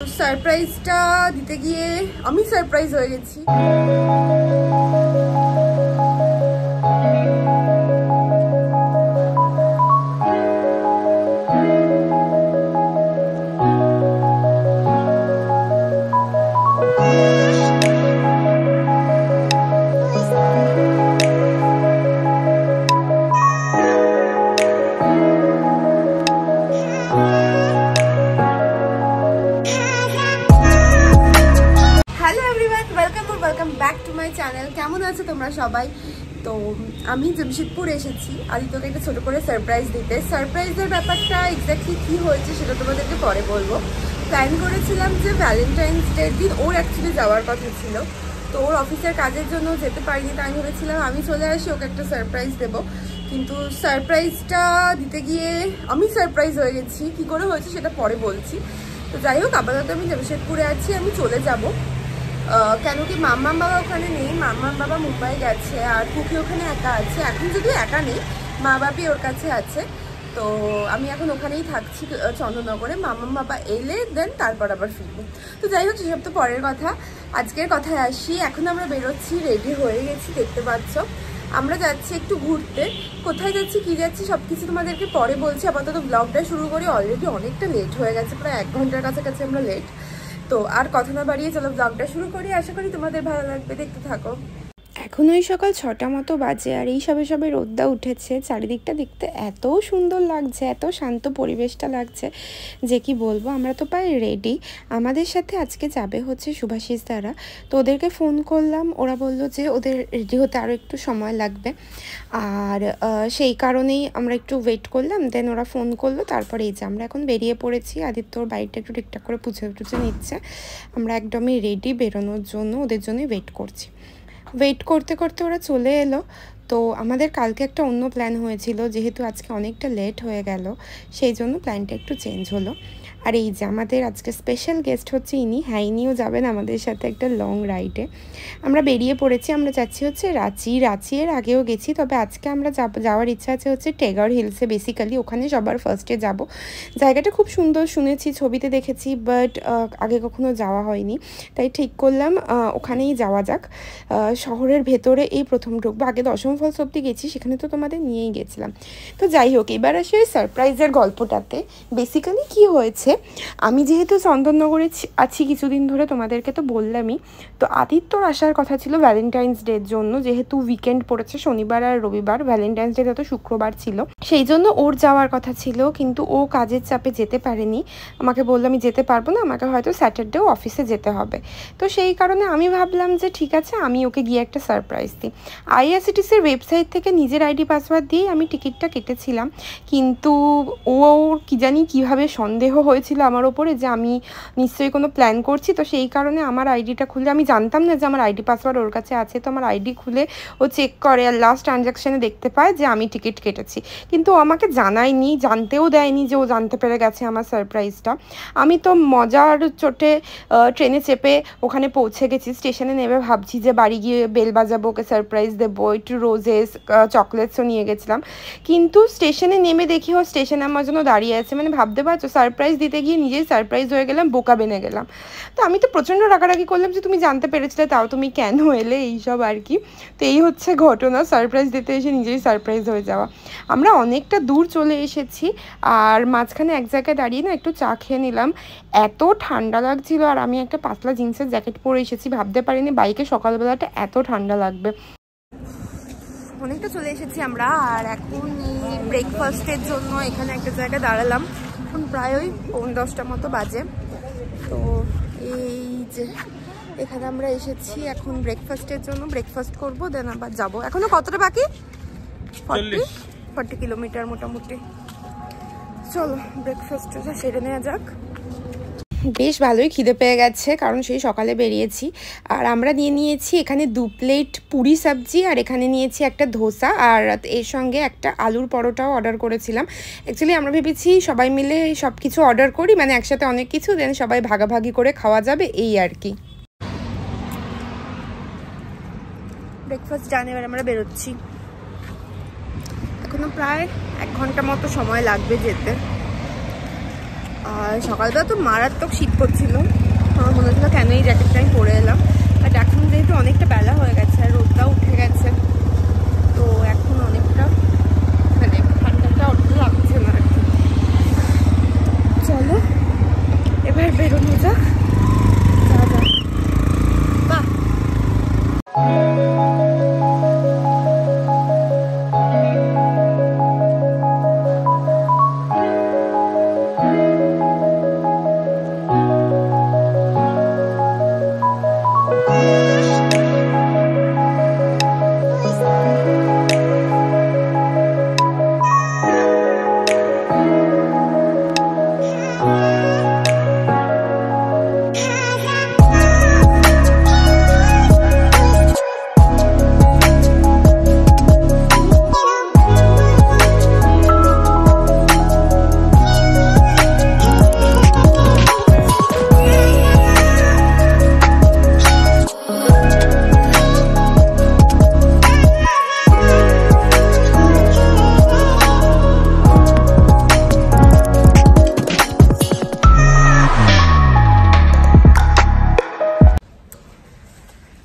সারপ্রাইজটা দিতে গিয়ে আমি সারপ্রাইজ হয়ে গেছি। কেমন আছো তোমরা সবাই? তো আমি জামশেদপুর এসেছি আদিত্যকে একটা ছোট করে সারপ্রাইজ দিতে। সারপ্রাইজের ব্যাপারটা এক্স্যাক্টলি কি হয়েছে সেটা তোমাদেরকে পরে বলবো। প্ল্যান করেছিলাম যে ভ্যালেন্টাইন্স ডের দিন ওর অ্যাকচুয়ালি যাওয়ার কথা ছিল, তো ওর অফিসের কাজের জন্য যেতে পারিনি। তাই আমি ভেবেছিলাম আমি চলে আসি, ওকে একটা সারপ্রাইজ দেবো। কিন্তু সারপ্রাইজটা দিতে গিয়ে আমি সারপ্রাইজ হয়ে গেছি। কি করে হয়েছে সেটা পরে বলছি। তো যাই হোক, আপাতত আমি জামশেদপুরে আছি, আমি চলে যাব। কেন কি মাম্মাম বাবা ওখানে নেই, মাম্মাম বাবা মুম্বাই গেছে আর কুকি ওখানে একা আছে। এখন যদিও একা নেই, মা বাপি ওর কাছে আছে। তো আমি এখন ওখানেই থাকছি চন্দননগরে। মাম্মাম বাবা এলে দেন তারপর আবার ফিরবো। তো যাই হোক, সেসব তো পরের কথা। আজকের কথায় আসি। এখন আমরা বেরোচ্ছি, রেডি হয়ে গেছি, দেখতে পাচ্ছ। আমরা যাচ্ছি একটু ঘুরতে। কোথায় যাচ্ছি কি যাচ্ছি সব কিছু তোমাদেরকে পরে বলছি। আপাতত ব্লগটা শুরু করি। অলরেডি অনেকটা লেট হয়ে গেছে, প্রায় 1 ঘন্টার কাছাকাছি আমরা লেট। তো আর কথা না বাড়িয়ে চলো ব্লগটা শুরু করি। আশা করি তোমাদের ভালো লাগবে, দেখতে থাকো। এখন ওই সকাল 6টা মতো বাজে আর এই সবে সবে রোদটা উঠেছে। চারিদিকটা দেখতে এত সুন্দর লাগছে, এত শান্ত পরিবেশটা লাগছে যে কি বলবো। আমরা তো প্রায় রেডি। আমাদের সাথে আজকে যাবে হচ্ছে শুভাশিস দ্বারা। তো ওদেরকে ফোন করলাম, ওরা বললো যে ওদের রেডি হতে আরও একটু সময় লাগবে। আর সেই কারণেই আমরা একটু ওয়েট করলাম। দেন ওরা ফোন করলো, তারপরে এই যে আমরা এখন বেরিয়ে পড়েছি। আদিত্যর বাড়িটা একটু ঠিকঠাক করে পুছে নিচ্ছে। আমরা একদমই রেডি বেরোনোর জন্য, ওদের জন্যই ওয়েট করছি। ওয়েট করতে করতে ওরা চলে এলো। তো আমাদের কালকে একটা অন্য প্ল্যান হয়েছিল, যেহেতু আজকে অনেকটা লেট হয়ে গেল সেই জন্য প্ল্যানটা একটু চেঞ্জ হলো। আর এই যে আমাদের আজকে স্পেশাল গেস্ট হচ্ছে ইনি। হ্যাঁ, ইনিও যাবেন আমাদের সাথে একটা লং রাইডে। আমরা বেরিয়ে পড়েছি। আমরা যাচ্ছি হচ্ছে রাঁচি এর আগেও গেছি, তবে আজকে আমরা যাওয়ার ইচ্ছা আছে হচ্ছে টেগর হিলসে। বেসিক্যালি ওখানে সবার ফার্স্টে যাব। জায়গাটা খুব সুন্দর, শুনেছি, ছবিতে দেখেছি, বাট আগে কখনো যাওয়া হয়নি। তাই ঠিক করলাম ওখানেই যাওয়া যাক। শহরের ভেতরে এই প্রথম ঢুকবো। আগে দশম ফলস অব্দি গেছি, সেখানে তো তোমাদের নিয়েই গেছিলাম। তো যাই হোক, এবার আসি ওই সারপ্রাইজের গল্পটাতে। বেসিক্যালি কি হয়েছে, আমি যেহেতু চন্দননগরে আছি কিছুদিন ধরে, তোমাদেরকে তো বললামই। তো আদিত্যর আসার কথা ছিল ভ্যালেন্টাইন্স ডের জন্য, যেহেতু উইকেন্ড পড়েছে শনিবার আর রবিবার। ভ্যালেন্টাইন্স ডে তো শুক্রবার ছিল, সেই জন্য ওর যাওয়ার কথা ছিল। কিন্তু ও কাজের চাপে যেতে পারেনি। আমাকে বললো আমি যেতে পারবো না, আমাকে হয়তো স্যাটারডেও অফিসে যেতে হবে। তো সেই কারণে আমি ভাবলাম যে ঠিক আছে, আমি ওকে গিয়ে একটা সারপ্রাইজ দিই। আইআরসিটিসির ওয়েবসাইট থেকে নিজের আইডি পাসওয়ার্ড দিয়েই আমি টিকিটটা কেটেছিলাম। কিন্তু ওর কি জানি কীভাবে সন্দেহ হয়েছিল আমার ওপরে যে আমি নিশ্চয়ই কোনো প্ল্যান করছি। তো সেই কারণে আমার আইডিটা খুলে, আমি জানতাম না যে আমার আইডি পাসওয়ার্ড ওর কাছে আছে। তো আমার আইডি খুলে ও চেক করে আর লাস্ট ট্রানজ্যাকশানে দেখতে পায় যে আমি টিকিট কেটেছি। কিন্তু ও আমাকে জানায়নি, জানতেও দেয়নি যে ও জানতে পেরে গেছে আমার সারপ্রাইজটা। আমি তো মজার চোটে ট্রেনে চেপে ওখানে পৌঁছে গেছি। স্টেশনে নেমে ভাবছি যে বাড়ি গিয়ে বেল বাজাবো, ওকে সারপ্রাইজ দেবো, একটু রোজেস চকলেটসও নিয়ে গেছিলাম। কিন্তু স্টেশনে নেমে দেখি ও স্টেশনে আমার জন্য দাঁড়িয়ে আছে। মানে ভাবতে পারছো, সারপ্রাইজ দিতে গিয়ে নিজেই সারপ্রাইজ হয়ে গেলাম, বোকা বেনে গেলাম। তো আমি তো প্রচণ্ড রাগারাগি করলাম যে তুমি জানতে পেরেছিলে, তাও তুমি কেন এলে, এইসব আর কি। তো এই হচ্ছে ঘটনা, সারপ্রাইজ দিতে এসে নিজেই সারপ্রাইজ হয়ে যাওয়া। আমরা অনেকটা দূর চলে এসেছি আর মাঝখানে এক জায়গায় দাঁড়িয়ে না একটু চা খেয়ে নিলাম। এত ঠান্ডা লাগছিল আর আমি একটা পাতলা জিন্সের জ্যাকেট পরে এসেছি। ভাবতে পারিনি বাইকে সকালবেলাটা এত ঠান্ডা লাগবে। অনেকটা চলে এসেছি আমরা, আর এখন ব্রেকফাস্টের জন্য এখানে একটা জায়গায় দাঁড়ালাম। এখন প্রায় ওই 10টা মতো বাজে। তো এই যে এখানে আমরা এসেছি এখন ব্রেকফাস্টের জন্য। ব্রেকফাস্ট করবো, দেন আবার যাবো। এখনো কতটা বাকি? 40 কিলোমিটার মোটামুটি। চলো ব্রেকফাস্টটা সেরে নেওয়া যাক। বেশ ভালোই খিদে পেয়ে গেছে, কারণ সেই সকালে বেরিয়েছি। আর আমরা নিয়েছি এখানে 2 প্লেট পুরি সবজি, আর এখানে নিয়েছি একটা ধোসা, আর এর সঙ্গে একটা আলুর পরোটাও অর্ডার করেছিলাম। অ্যাকচুয়ালি আমরা ভেবেছি সবাই মিলে সব কিছু অর্ডার করি, মানে একসাথে অনেক কিছু, দেন সবাই ভাগাভাগি করে খাওয়া যাবে, এই আর কি। ব্রেকফাস্ট জানি, এবার আমরা বেরোচ্ছি। এখনো প্রায় 1 ঘন্টা মতো সময় লাগবে যেতে। আর সকালবেলা তো মারাত্মক শীত করছিল, আমার মনে হচ্ছিল কেন এই জ্যাকেটটা আমি পরে এলাম। বাট এখন যেহেতু অনেকটা বেলা হয়ে গেছে আর রোদটাও উঠে গেছে, তো এখন অনেকটা মানে ঠান্ডাটা অতটা লাগছে না আর কি। চলো এবার বেরোনো যাক। বাহ,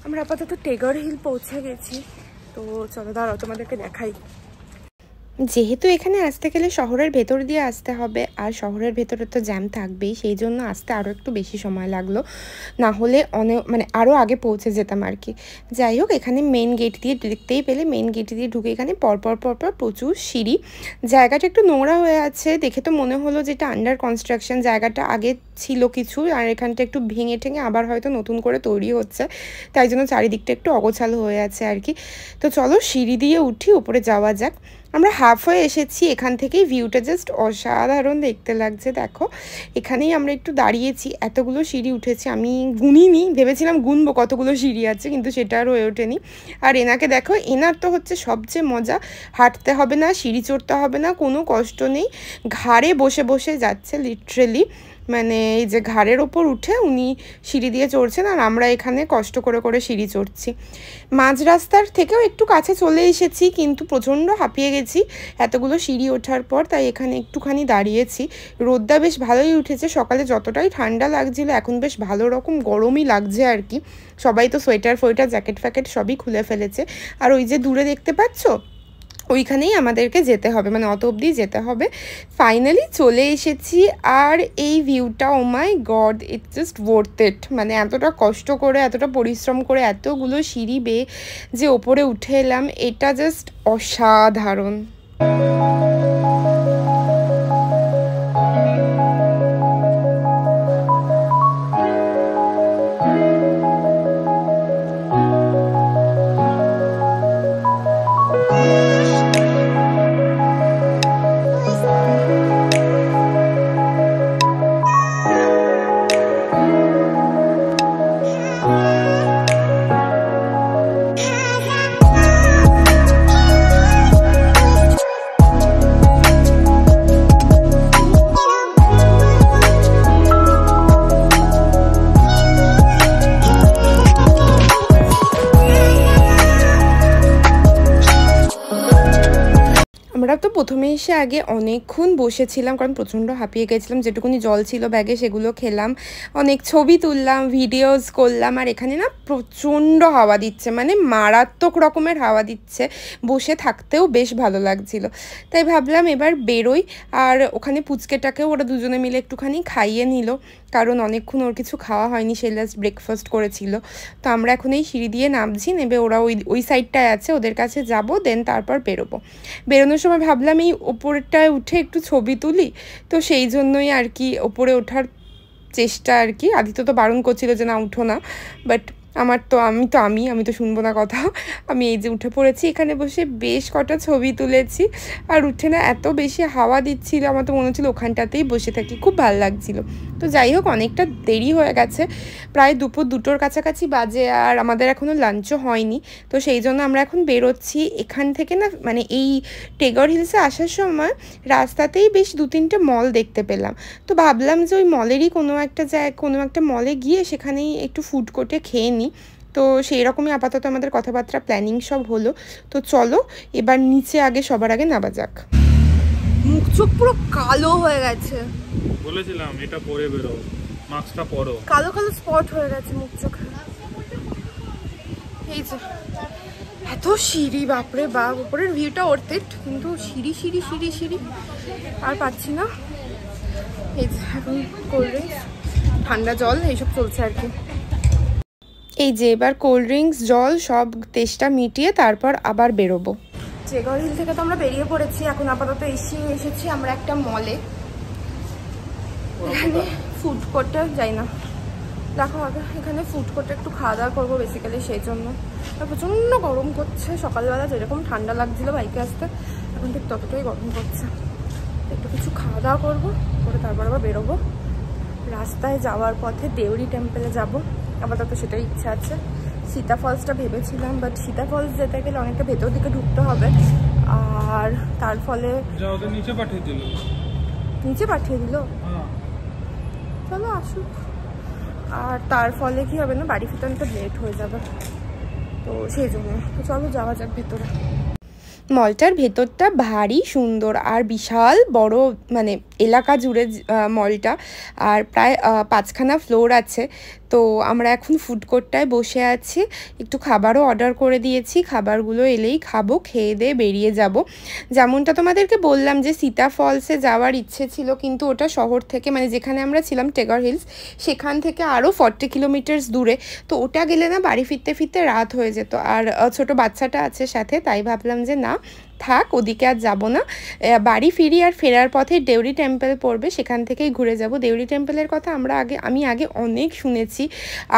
আমরা আপাতত টেগর হিল পৌঁছে গেছি। তো চলো দাঁড়াও তোমাদেরকে দেখাই। যেহেতু এখানে আসতে গেলে শহরের ভেতর দিয়ে আসতে হবে, আর শহরের ভেতরে তো জ্যাম থাকবেই, সেই জন্য আসতে আরও একটু বেশি সময় লাগলো, না হলে অনেক মানে আরও আগে পৌঁছে যেতাম আর কি। যাই হোক, এখানে মেন গেট দিয়ে দেখতেই পেলে, মেন গেট দিয়ে ঢুকে এখানে পরপর প্রচুর সিঁড়ি। জায়গাটা একটু নোংরা হয়ে আছে, দেখে তো মনে হলো যেটা আন্ডার কনস্ট্রাকশন। জায়গাটা আগে ছিল কিছু, আর এখানটা একটু ভেঙে ঠেঙে আবার হয়তো নতুন করে তৈরি হচ্ছে, তাই জন্য চারিদিকটা একটু অগোছালো হয়ে আছে আর কি। তো চলো সিঁড়ি দিয়ে উঠি, উপরে যাওয়া যাক। আমরা হাফ হয়ে এসেছি, এখান থেকেই ভিউটা জাস্ট অসাধারণ দেখতে লাগছে। দেখো এখানেই আমরা একটু দাঁড়িয়েছি, এতগুলো সিঁড়ি উঠেছি, আমি গুনিনি, ভেবেছিলাম গুনবো কতগুলো সিঁড়ি আছে, কিন্তু সেটা আর হয়ে ওঠেনি। আর এনাকে দেখো, এনার তো হচ্ছে সবচেয়ে মজা, হাঁটতে হবে না, সিঁড়ি চড়তে হবে না, কোনো কষ্ট নেই, ঘাড়ে বসে বসে যাচ্ছে লিটারেলি। মানে এই যে ঘাড়ের ওপর উঠে উনি সিঁড়ি দিয়ে চড়ছেন, আর আমরা এখানে কষ্ট করে করে সিঁড়ি চড়ছি। মাঝ রাস্তার থেকেও একটু কাছে চলে এসেছি, কিন্তু প্রচণ্ড হাঁপিয়ে গেছি এতগুলো সিঁড়ি ওঠার পর, তাই এখানে একটুখানি দাঁড়িয়েছি। রোদটা বেশ ভালোই উঠেছে, সকালে যতটাই ঠান্ডা লাগছিল এখন বেশ ভালো রকম গরমই লাগছে আর কি। সবাই তো সোয়েটার ফোয়েটার জ্যাকেট ফ্যাকেট সবই খুলে ফেলেছে। আর ওই যে দূরে দেখতে পাচ্ছ, ওইখানেই আমাদেরকে যেতে হবে, মানে অত অবধি যেতে হবে। ফাইনালি চলে এসেছি, আর এই ভিউটা, oh my god, it's just worth it. মানে এতটা কষ্ট করে, এতটা পরিশ্রম করে, এতগুলো সিঁড়ি বেয়ে যে ওপরে উঠে এলাম, এটা জাস্ট অসাধারণ। আমরা তো প্রথমে এসে আগে অনেকক্ষণ বসেছিলাম, কারণ প্রচণ্ড হাঁপিয়ে গেছিলাম। যেটুকুনি জল ছিল ব্যাগে সেগুলো খেলাম, অনেক ছবি তুললাম, ভিডিওস করলাম। আর এখানে না প্রচণ্ড হাওয়া দিচ্ছে, মানে মারাত্মক রকমের হাওয়া দিচ্ছে, বসে থাকতেও বেশ ভালো লাগছিল। তাই ভাবলাম এবার বেরোই। আর ওখানে পুচকেটাকেও ওরা দুজনে মিলে একটুখানি খাইয়ে নিল, কারণ অনেকক্ষণ ওর কিছু খাওয়া হয়নি, সে লাস্ট ব্রেকফাস্ট করেছিল। তো আমরা এখন এই সিঁড়ি দিয়ে নামছি, নেবে ওরা ওই সাইডটায় আছে, ওদের কাছে যাব, দেন তারপর বেরোবো। বেরোনোর সময় ভাবলাম এই ওপরটায় উঠে একটু ছবি তুলি, তো সেই জন্যই আর কি ওপরে ওঠার চেষ্টা আর কি। আদিত্য তো বারণ করছিল যে না উঠো না, বাট আমি তো শুনবো না কথা। আমি এই যে উঠে পড়েছি, এখানে বসে বেশ কটা ছবি তুলেছি। আর উঠে না এত বেশি হাওয়া দিচ্ছিল, আমার তো মনে হচ্ছিলো ওখানটাতেই বসে থাকি, খুব ভালো লাগছিল। তো যাই হোক, অনেকটা দেরি হয়ে গেছে, প্রায় দুপুর 2টোর কাছাকাছি বাজে, আর আমাদের এখনও লাঞ্চও হয়নি। তো সেই জন্য আমরা এখন বেরোচ্ছি এখান থেকে। না মানে এই টেগর হিলসে আসার সময় রাস্তাতেই বেশ 2-3টে মল দেখতে পেলাম, তো ভাবলাম যে ওই মলেরই কোনো একটা মলে গিয়ে সেখানেই একটু ফুড কোর্টে খেয়ে নিই। তো সেই রকমই আপাতত আমাদের কথাবার্তা প্ল্যানিং সব হলো। তো চলো এবার নিচে সবার আগে নামা যাক। মুখ চোখ পুরো কালো হয়ে গেছে। বলেছিলাম এটা পরে বেরো, মাস্কটা পরো। কালো কালো স্পট হয়ে গেছে মুখ চোখে। এই যে এত সিঁড়ি, বাপরে বাপ। উপরের ভিউটা ওরতে, কিন্তু সিঁড়ি সিঁড়ি সিঁড়ি সিঁড়ি আর পাচ্ছি না। এই যে এখন কোল্ড ড্রিঙ্কস, ঠান্ডা জল এইসব চলছে আর কি। এই যে এবার কোল্ড ড্রিঙ্কস, জল সব তেষ্টা মিটিয়ে তারপর আবার বেরোবো। চেগর হিল থেকে তো আমরা বেরিয়ে পড়েছি। এখন আপাতত এসেছি আমরা একটা মলে। এখানে ফুড কোর্টে যাই না, দেখো আগে এখানে ফুড কোর্টে একটু খাওয়া দাওয়া করবো বেসিক্যালি সেই জন্য। আর প্রচণ্ড গরম করছে, সকালবেলা যেরকম ঠান্ডা লাগছিল বাইকে আসতে, এখন ঠিক ততটাই গরম করছে। একটু কিছু খাওয়া দাওয়া করবো, করে তারপর আবার বেরোবো। রাস্তায় যাওয়ার পথে দেউরি টেম্পেলে যাব, আপাতত সেটাই ইচ্ছা আছে। সীতা ফলসটা ভেবেছিলাম, বাট সীতা ফলস যেতে গেলে অনেকটা ভেতর দিকে ঢুকতে হবে, আর তার ফলে নিচে পাঠিয়ে দিল। নিচে পাঠিয়ে দিল? চলো আসুক। আর তার ফলে কি হবে না, বাড়ি ফিরতে অনেকটা লেট হয়ে যাবে, তো সেই জন্য। তো চলো যাওয়া যাক ভেতরে। মলটার ভেতরটা ভারী সুন্দর আর বিশাল বড়, মানে এলাকা জুড়ে মলটা, আর প্রায় 5খানা ফ্লোর আছে। তো আমরা এখন ফুড কোর্টটায় বসে আছি, একটু খাবারও অর্ডার করে দিয়েছি। খাবারগুলো এলেই খাবো, খেয়ে দিয়ে বেরিয়ে যাব। যেমনটা তোমাদেরকে বললাম যে সীতা ফলসে যাওয়ার ইচ্ছে ছিল, কিন্তু ওটা শহর থেকে, মানে যেখানে আমরা ছিলাম টেগর হিলস, সেখান থেকে আরও 40 কিলোমিটার্স দূরে। তো ওটা গেলে না বাড়ি ফিরতে ফিরতে রাত হয়ে যেত, আর ছোট বাচ্চাটা আছে সাথে, তাই ভাবলাম যে না থাক, ওদিকে আর যাবো না। বাড়ি ফিরি, আর ফেরার পথে দেউরি টেম্পল পড়বে, সেখান থেকেই ঘুরে যাব। দেউরি টেম্পলের কথা আমি আগে অনেক শুনেছি,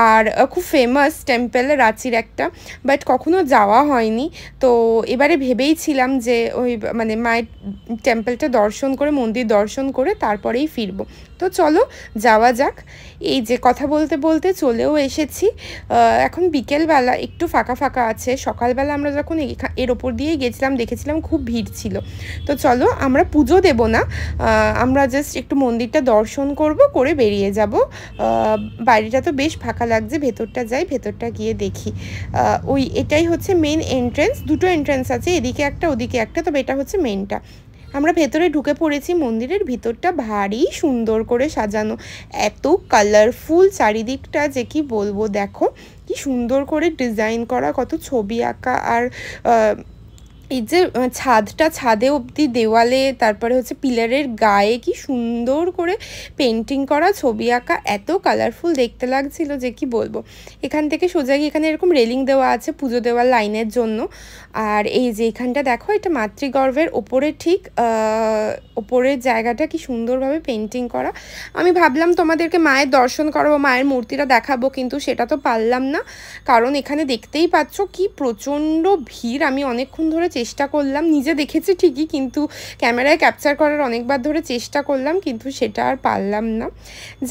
আর খুব ফেমাস টেম্পল, রাঁচির একটা, বাট কখনো যাওয়া হয়নি। তো এবারে ভেবেইছিলাম যে ওই মানে মায়ের টেম্পলটা দর্শন করে, মন্দির দর্শন করে তারপরেই ফিরবো। তো চলো যাওয়া যাক। এই যে কথা বলতে বলতে চলেও এসেছি। এখন বিকেলবেলা একটু ফাঁকা ফাঁকা আছে। সকালবেলা আমরা যখন এর ওপর দিয়েই গেছিলাম দেখেছিলাম খুব ভিড় ছিল। তো চলো, আমরা পুজো দেব না, আমরা জাস্ট একটু মন্দিরটা দর্শন করব, করে বেরিয়ে যাব। বাড়িটা তো বেশ ফাঁকা লাগছে, ভেতরটা যাই, ভেতরটা গিয়ে দেখি। ওই এটাই হচ্ছে মেন এন্ট্রেন্স। দুটো এন্ট্রেন্স আছে, এদিকে একটা ওদিকে একটা, তবে এটা হচ্ছে মেনটা। আমরা ভেতরে ঢুকে পড়েছি। মন্দিরের ভিতরটা ভারী সুন্দর করে সাজানো, এত কালারফুল চারিদিকটা যে কি বলবো। দেখো কি সুন্দর করে ডিজাইন করা, কত ছবি আঁকা, আর এই যে ছাদে অবধি দেওয়ালে, তারপরে হচ্ছে পিলারের গায়ে কি সুন্দর করে পেন্টিং করা, ছবি আঁকা, এত কালারফুল দেখতে লাগছিল যে কি বলবো। এখান থেকে সোজা গিয়ে এখানে এরকম রেলিং দেওয়া আছে পুজো দেওয়ার লাইনের জন্য। আর এই যে এখানটা দেখো, এটা মাতৃগর্ভের ওপরে, ঠিক ওপরের জায়গাটা কি সুন্দরভাবে পেন্টিং করা। আমি ভাবলাম তোমাদেরকে মায়ের দর্শন করাবো, মায়ের মূর্তিটা দেখাবো, কিন্তু সেটা তো পারলাম না, কারণ এখানে দেখতেই পাচ্ছ কি প্রচণ্ড ভিড়। আমি অনেকক্ষণ ধরে চেষ্টা করলাম, নিজে দেখেছি ঠিকই, কিন্তু ক্যামেরায় ক্যাপচার করার অনেকবার ধরে চেষ্টা করলাম, কিন্তু সেটা আর পারলাম না।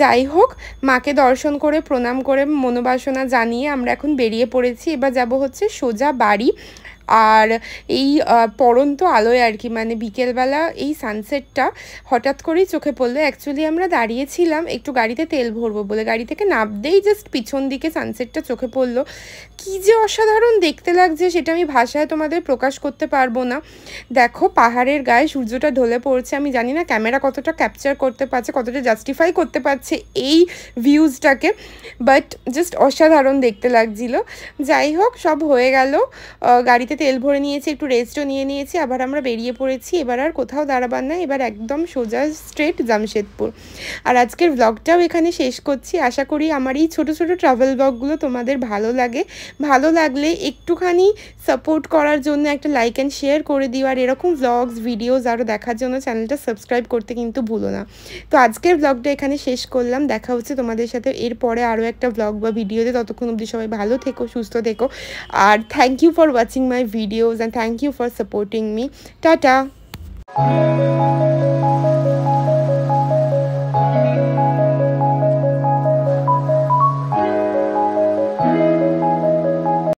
যাই হোক, মাকে দর্শন করে প্রণাম করে মনোবাসনা জানিয়ে আমরা এখন বেরিয়ে পড়েছি। এবার যাব হচ্ছে সোজা বাড়ি। আর এই পড়ন্ত আলোয় আর কি, মানে বিকেলবেলা এই সানসেটটা হঠাৎ করেই চোখে পড়লো। অ্যাকচুয়ালি আমরা দাঁড়িয়েছিলাম একটু গাড়িতে তেল ভরবো বলে, গাড়ি থেকে নামতেই জাস্ট পিছন দিকে সানসেটটা চোখে পড়লো। কী যে অসাধারণ দেখতে লাগছে সেটা আমি ভাষায় তোমাদের প্রকাশ করতে পারবো না। দেখো পাহাড়ের গায়ে সূর্যটা ঢলে পড়ছে। আমি জানি না ক্যামেরা কতটা ক্যাপচার করতে পারছে, কতটা জাস্টিফাই করতে পারছে এই ভিউজটাকে, বাট জাস্ট অসাধারণ দেখতে লাগছিল। যাই হোক, সব হয়ে গেল, গাড়িতে তেল ভরে নিয়েছি, একটু রেস্টও নিয়ে নিয়েছি, আবার আমরা বেরিয়ে পড়েছি। এবার আর কোথাও দাঁড়াবার না, এবার একদম সোজা স্ট্রেট জামশেদপুর। আর আজকের ব্লগটাও এখানে শেষ করছি। আশা করি আমার এই ছোটো ছোটো ট্রাভেল ব্লগগুলো তোমাদের ভালো লাগে। ভালো লাগলে একটুখানি সাপোর্ট করার জন্য একটা লাইক অ্যান্ড শেয়ার করে দিও, আর এরকম ব্লগস ভিডিওস আরও দেখার জন্য চ্যানেলটা সাবস্ক্রাইব করতে কিন্তু ভুলো না। তো আজকের ব্লগটা এখানে শেষ করলাম, দেখা হচ্ছে তোমাদের সাথে এরপরে আরও একটা ব্লগ বা ভিডিওতে। ততক্ষণ অবধি সবাই ভালো থেকো, সুস্থ থেকো, আর thank you for watching my videos and thank you for supporting me. Tata.